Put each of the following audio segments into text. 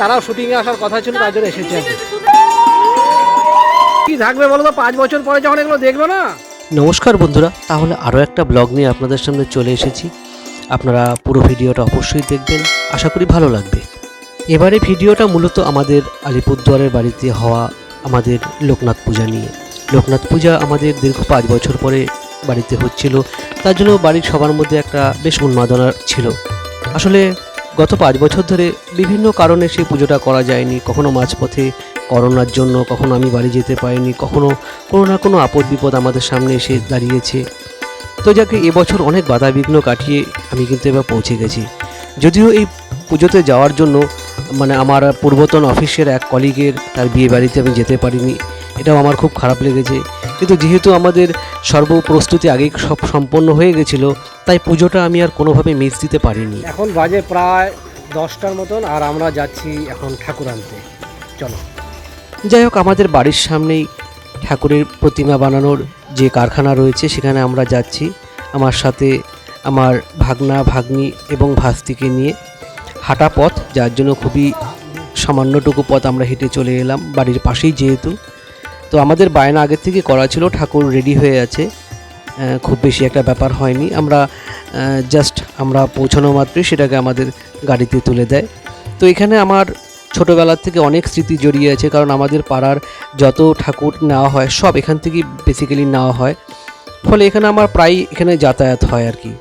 তারাও শুটিংয়ে আসার কথা ছিল, তার জন্য এসেছে। কি থাকবে বলো তো 5 বছর পরে যখন এগুলো দেখবে না। নমস্কার বন্ধুরা, তাহলে আরও একটা ব্লগ নিয়ে আপনাদের সামনে চলে এসেছি। আপনারা পুরো ভিডিওটা অবশ্যই দেখবেন, আশা করি ভালো লাগবে। এবারে ভিডিওটা মূলত আমাদের আলিপুরদুয়ারের বাড়িতে হওয়া আমাদের লোকনাথ পূজা নিয়ে। লোকনাথ পূজা আমাদের দীর্ঘ 5 বছর পরে বাড়িতে হচ্ছিল, তার জন্য বাড়ির সবার মধ্যে একটা বেশ উন্মাদনা ছিল। আসলে গত 5 বছর ধরে বিভিন্ন কারণে সেই পুজোটা করা যায়নি। কখনো মাঝপথে করোনার জন্য, কখনো আমি বাড়ি যেতে পারিনি, কখনো কোনো না কোনো আপদ বিপদ আমাদের সামনে এসে দাঁড়িয়েছে। তো যাকে এবছর অনেক বাধা বিঘ্ন কাটিয়ে আমি কিন্তু এবার পৌঁছে গেছি। যদিও এই পুজোতে যাওয়ার জন্য আমার পূর্বতন অফিসের এক কলিগের তার বিয়ে বাড়িতে আমি যেতে পারিনি, এটাও আমার খুব খারাপ লেগেছে। কিন্তু যেহেতু আমাদের সর্বপ্রস্তুতি আগেই সব সম্পন্ন হয়ে গেছিল, তাই পুজোটা আমি আর কোনোভাবে মিস দিতে পারিনি। এখন বাজে প্রায় 10টার মতন, আর আমরা যাচ্ছি এখন ঠাকুর আনতে। চলো। যাই হোক, আমাদের বাড়ির সামনেই ঠাকুরের প্রতিমা বানানোর যে কারখানা রয়েছে সেখানে আমরা যাচ্ছি। আমার সাথে আমার ভাগনা ভাগ্নি এবং ভাস্তিকে নিয়ে হাঁটা পথ, যার জন্য খুবই সামান্যটুকু পথ আমরা হেঁটে চলে এলাম, বাড়ির পাশেই যেহেতু। তো আমাদের বায়না আগের থেকে করা ছিল, ঠাকুর রেডি হয়ে আছে, খুব বেশি একটা ব্যাপার হয়নি। আমরা পৌঁছানো মাত্রই সেটাকে আমাদের গাড়িতে তুলে দেয়। তো এখানে আমার ছোটোবেলার থেকে অনেক স্মৃতি জড়িয়ে আছে, কারণ আমাদের পাড়ার যত ঠাকুর নেওয়া হয় সব এখান থেকেই বেসিক্যালি নেওয়া হয়, ফলে এখানে আমার প্রায় এখানে যাতায়াত হয় আর কি।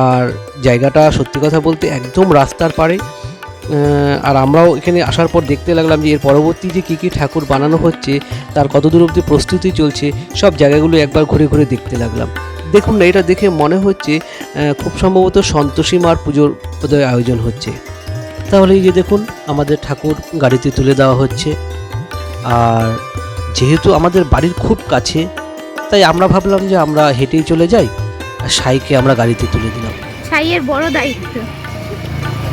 আর জায়গাটা সত্যি কথা বলতে একদম রাস্তার পাড়ে। আর আমরাও এখানে আসার পর দেখতে লাগলাম যে এর পরবর্তী যে কী ঠাকুর বানানো হচ্ছে, তার কতদূর অবধি প্রস্তুতি চলছে, সব জায়গাগুলো একবার ঘুরে ঘুরে দেখতে লাগলাম। দেখুন না, এটা দেখে মনে হচ্ছে খুব সম্ভবত সন্তোষী মার পুজোর বোধহয় আয়োজন হচ্ছে। তাহলে এই যে দেখুন, আমাদের ঠাকুর গাড়িতে তুলে দেওয়া হচ্ছে। আর যেহেতু আমাদের বাড়ির খুব কাছে, তাই আমরা ভাবলাম যে আমরা হেঁটেই চলে যাই, আর সাইকে আমরা গাড়িতে তুলে দিলাম। সাইয়ের বড় দায়িত্ব।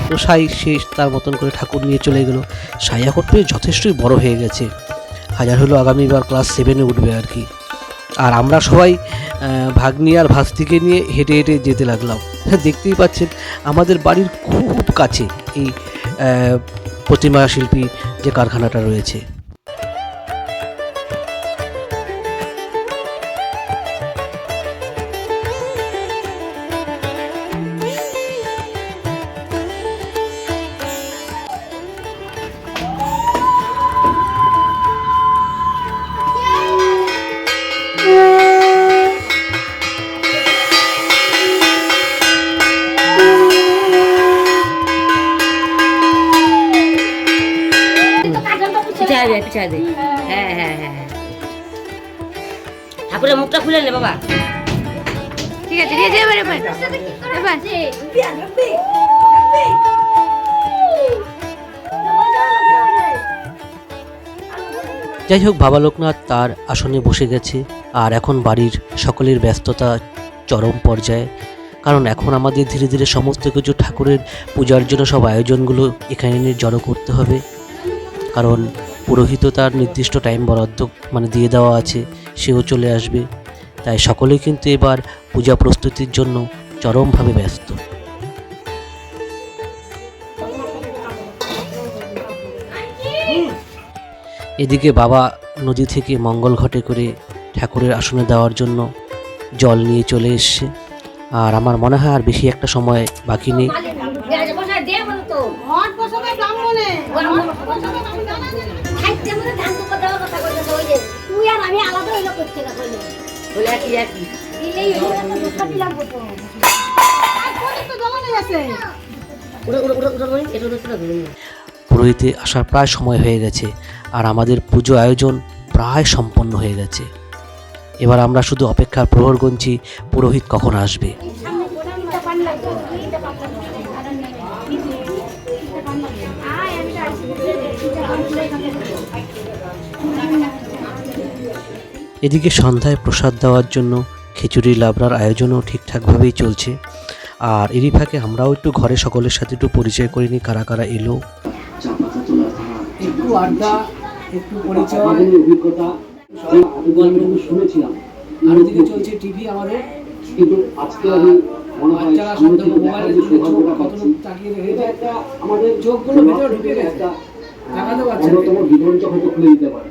তো সাই সে তার মতন করে ঠাকুর নিয়ে চলে গেল। সাই এখন পেয়ে যথেষ্টই বড় হয়ে গেছে, হাজার হলো আগামীবার ক্লাস 7-এ উঠবে আর কি। আর আমরা সবাই ভাগ্নি আর ভাস্তিকে নিয়ে হেঁটে হেঁটে যেতে লাগলাম। দেখতেই পাচ্ছেন আমাদের বাড়ির খুব কাছে এই প্রতিমা শিল্পী যে কারখানাটা রয়েছে। ঠাকুরের মুখটা খুলে নে বাবা। ঠিক আছে, যাই হোক, বাবা লোকনাথ তার আসনে বসে গেছে। আর এখন বাড়ির সকলের ব্যস্ততা চরম পর্যায়ে, কারণ এখন আমাদের ধীরে ধীরে সমস্ত কিছু ঠাকুরের পূজার জন্য সব আয়োজনগুলো এখানে জড়ো করতে হবে। কারণ পুরোহিত তার নির্দিষ্ট টাইম বরাদ্দ দিয়ে দেওয়া আছে, সেও চলে আসবে। তাই সকলেই কিন্তু এবার পূজা প্রস্তুতির জন্য চরমভাবে ব্যস্ত। এদিকে বাবা নদী থেকে মঙ্গল ঘটে করে ঠাকুরের আসনে দেওয়ার জন্য জল নিয়ে চলে এসছে। আর আমার মনে হয় আর বেশি একটা সময় বাকি নেই। পুরোহিতে আসার প্রায় সময় হয়ে গেছে, আর আমাদের পুজো আয়োজন প্রায় সম্পন্ন হয়ে গেছে। এবার আমরা শুধু অপেক্ষার প্রহর গুনছি পুরোহিত কখন আসবে। এদিকে সন্ধ্যায় প্রসাদ দেওয়ার জন্য খিচুড়ি লাবড়ার আয়োজনও ঠিকঠাকভাবেই চলছে। আর এরই ফাঁকে আমরাও একটু ঘরে সকলের সাথে একটু পরিচয় করে নিই, কারা কারা এলো। একটু আড্ডা, একটু পরিচয়, অভিজ্ঞতা, গল্পগুলো শুনেছিলাম। আর ওদিকে চলছে টিভি আমাদের। কিন্তু আজকে আমি বাচ্চারা সব মোবাইলে চোখ কতটুকু তাকিয়ে রেখেছে, আমাদের চোখগুলো ভিতরে ঢুকে গেছে, তাকাতে পারছে না। তোমার জীবন চোখ খুলে দিতে পারে।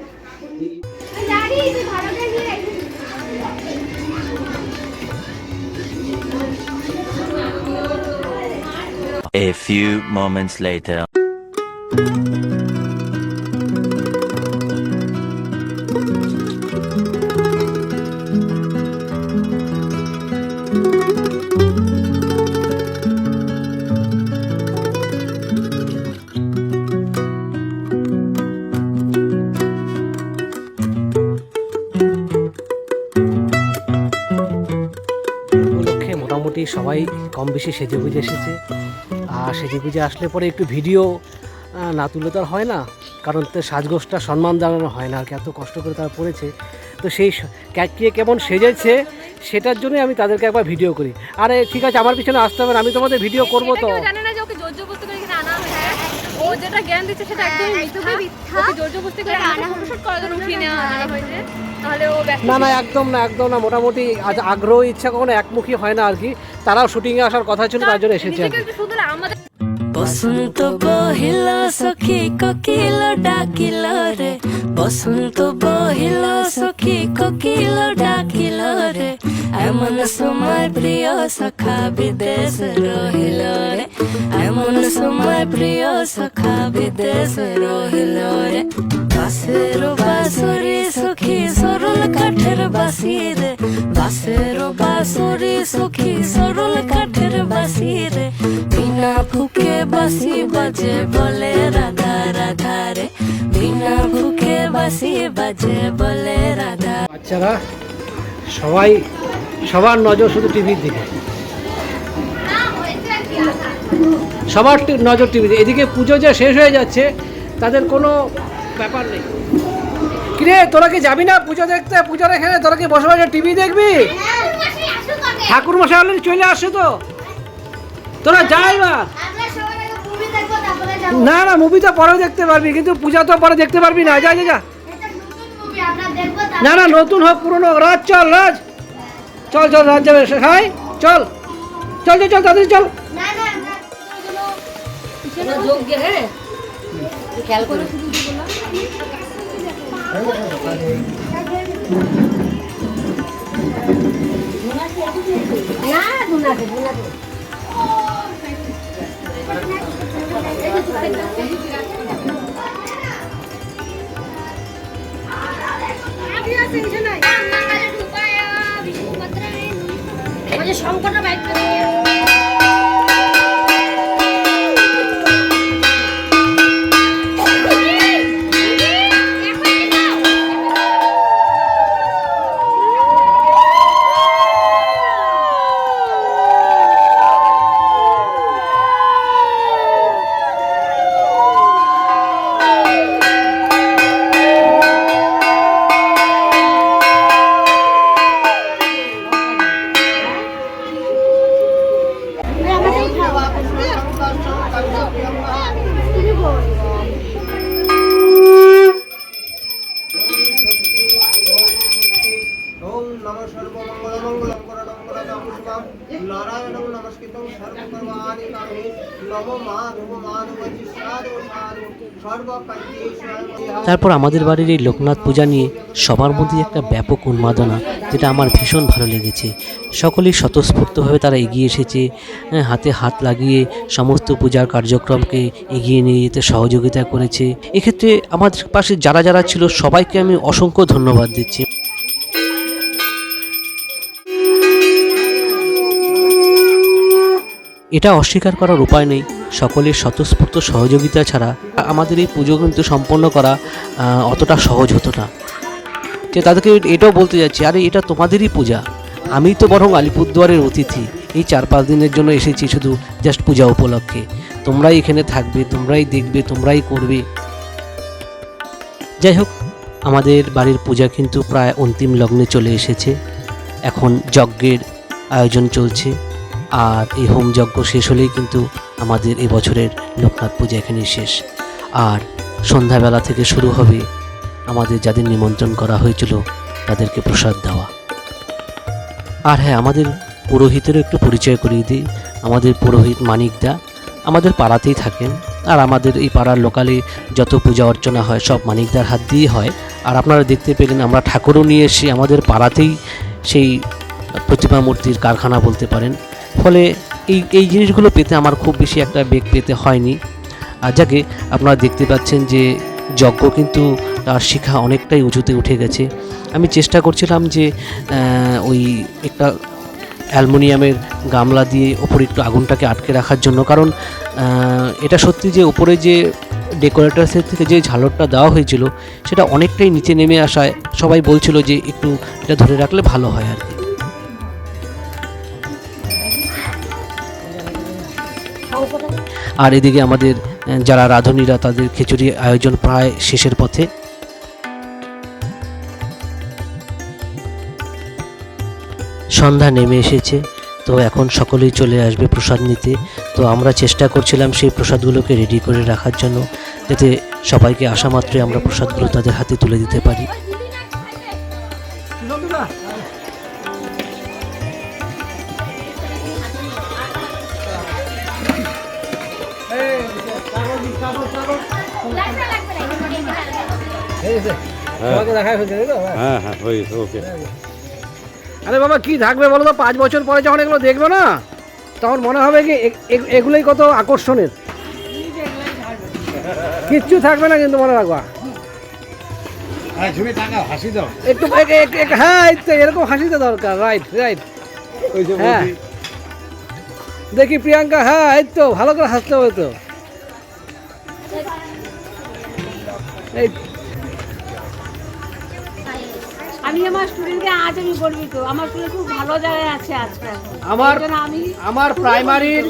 A few moments later. উপলক্ষে মোটামুটি সবাই কম বেশি সেজে গুজে এসেছে। আর সেজে গুজে আসলে পরে একটু ভিডিও না তুলে তো আর হয় না, কারণ তো সাজগোজটা সম্মান জানানো হয় না আর কি, এত কষ্ট করে তারা পড়েছে। তো সেই কে কেমন সেজেছে সেটার জন্যই আমি তাদেরকে একবার ভিডিও করি। আরে ঠিক আছে, আমার পিছনে আসতে হবে না, আমি তোমাদের ভিডিও করবো। তো জানে না যে ওকে জোর জবরদস্তি করে এখানে আনা হয়েছে। ও যেটা জ্ঞান দিচ্ছে সেটা একদমই মিথ্যা। ওকে জোর জবরদস্তি করে আনা ফটোশুট করার জন্য উঠিয়ে নেওয়া হয়েছে। তাহলে ও না না, একদম না, একদম না। মোটামুটি আজ আগ্রহ ইচ্ছা কখনো একমুখী হয় না আর কি। তারাও শুটিংয়ে আসার কথা ছিল, তার জন্য এসেছে আর কি। শুধু আমাদের বসন্ত বহিল সখী কোকিল ডাকিল রে, বসন্ত বহিল সখী কোকিল ডাকিল রে, এমন সময় প্রিয় সখা বিদেশ রহিল রে, এমন সময় প্রিয় সখা বিদেশ রহিল রে। বাসের বাঁশুরি সখী সরল কাঠের বাঁশি রে, বাসের বাঁশুরি সখী সরল কাঠের বাঁশি রে, বিনা ফুকে বাঁশি বাজে বলে রাধা রাধা রে, বিনা ফুকে বাঁশি বাজে বলে রাধা। বাচ্চারা সবার নজর শুধু টিভির দিকে, সবার নজর টিভিতে। এদিকে পুজো যে শেষ হয়ে যাচ্ছে, তাদের কোনো ব্যাপার নেই। কিরে, তোরা কি যাবি না পুজো দেখতে? পুজোর এখানে তোরা কি বসে বসে টিভি দেখবি? ঠাকুর মশাই অলরেডি চলে আসছে, তো তোরা যাই বা। না না, মুভি তো পরেও দেখতে পারবি, কিন্তু পূজা তো পরে দেখতে পারবি না। যা যা যা। না না, নতুন হোক পুরনো হোক, রাজ চল, রাজ চল চল, রাজ যাবে হাই, চল চল চল চল, তাড়াতাড়ি চল। খেয়াল করে সংকট বাইক করে তারপর আমাদের বাড়ির এই লোকনাথ পূজা নিয়ে সবার মধ্যে একটা ব্যাপক উন্মাদনা, যেটা আমার ভীষণ ভালো লেগেছে। সকলেই স্বতঃস্ফূর্তভাবে তারা এগিয়ে এসেছে, হাতে হাত লাগিয়ে সমস্ত পূজার কার্যক্রমকে এগিয়ে নিয়ে যেতে সহযোগিতা করেছে। এক্ষেত্রে আমাদের পাশে যারা যারা ছিল সবাইকে আমি অসংখ্য ধন্যবাদ দিচ্ছি। এটা অস্বীকার করার উপায় নেই, সকলের স্বতঃস্ফূর্ত সহযোগিতা ছাড়া আমাদের এই পুজো কিন্তু সম্পন্ন করা অতটা সহজ হতো না। যে তাদেরকে এটাও বলতে যাচ্ছি, আরে এটা তোমাদেরই পূজা, আমি তো বরং আলিপুরদুয়ারের অতিথি, এই 4-5 দিনের জন্য এসেছি শুধু জাস্ট পূজা উপলক্ষে। তোমরাই এখানে থাকবে, তোমরাই দেখবে, তোমরাই করবে। যাই হোক, আমাদের বাড়ির পূজা কিন্তু প্রায় অন্তিম লগ্নে চলে এসেছে। এখন যজ্ঞের আয়োজন চলছে, আর এই হোম যজ্ঞ শেষ হলেই কিন্তু আমাদের এই বছরের লোকনাথ পূজা এখানেই শেষ। আর সন্ধ্যাবেলা থেকে শুরু হবে আমাদের যাদের নিমন্ত্রণ করা হয়েছিল তাদেরকে প্রসাদ দেওয়া। আর হ্যাঁ, আমাদের পুরোহিতেরও একটু পরিচয় করিয়ে দিই। আমাদের পুরোহিত মানিকদা আমাদের পাড়াতেই থাকেন, আর আমাদের এই পাড়ার লোকালে যত পূজা অর্চনা হয় সব মানিকদার হাত দিয়েই হয়। আর আপনারা দেখতে পেলেন আমরা ঠাকুরও নিয়ে এসে আমাদের পাড়াতেই সেই প্রতিমা মূর্তির কারখানা বলতে পারেন। ফলে এই জিনিসগুলো পেতে আমার খুব বেশি একটা বেগ পেতে হয়নি। আর যাকে আপনারা দেখতে পাচ্ছেন যে যজ্ঞ কিন্তু তার শিখা অনেকটাই উঁচুতে উঠে গেছে। আমি চেষ্টা করছিলাম যে ওই একটা অ্যালুমিনিয়ামের গামলা দিয়ে ওপরে একটু আগুনটাকে আটকে রাখার জন্য, কারণ এটা সত্যি যে উপরে যে ডেকোরেটার্সের থেকে যে ঝালরটা দেওয়া হয়েছিল সেটা অনেকটাই নিচে নেমে আসায় সবাই বলছিল যে একটু এটা ধরে রাখলে ভালো হয় আর কি। আর এদিকে আমাদের যারা রাঁধুনিরা তাদের খিচুড়ি আয়োজন প্রায় শেষের পথে। সন্ধ্যা নেমে এসেছে, তো এখন সকলেই চলে আসবে প্রসাদ নিতে। তো আমরা চেষ্টা করছিলাম সেই প্রসাদগুলোকে রেডি করে রাখার জন্য, যাতে সবাইকে আসা মাত্রই আমরা প্রসাদগুলো তাদের হাতে তুলে দিতে পারি। আরে বাবা কি থাকবে বলো তো, 5 বছর পরে যখন এগুলো দেখবে না তখন মনে হবে কি এগুলোই কত আকর্ষণের। কিচ্ছু থাকবে না কিন্তু মনে রাখবা। একটু হ্যাঁ এরকম হাসিতে দরকার। Right right. হ্যাঁ দেখি প্রিয়াঙ্কা, হ্যাঁ এই তো ভালো করে হাসতে হবে তো। এই আমি আমার স্টুডেন্টকে আজ আমি বলবি তো আমার স্টুডেন্ট খুব ভালো জায়গায় আছে আজকে। আমার প্রাইমারির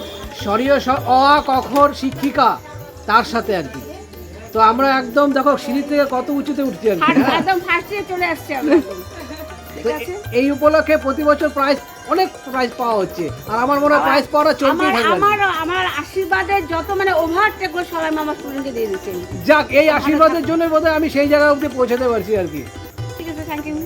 সরিয় অ কখর শিক্ষিকা তার সাথে আর কি। তো আমরা একদম দেখো সিঁড়ি থেকে কত উঁচুতে উঠছি আর কি। একদম ফার্স্ট ইয়ার চলে আসছে আমরা। তো এই উপলক্ষে প্রতি বছর অনেক প্রাইজ পাওয়া হচ্ছে, আর আমার মনে হয় প্রাইজ পাওয়া চলতেই থাকবে। আমার আশীর্বাদের যত মানে ওভারটেকগুলো সবাই আমার স্টুডেন্টকে দিয়ে দিচ্ছেন। যাক এই আশীর্বাদের জন্য বোধহয় আমি সেই জায়গা অবধি পৌঁছাতে পারছি আর কি। ঠিক আছে, থ্যাংক ইউ।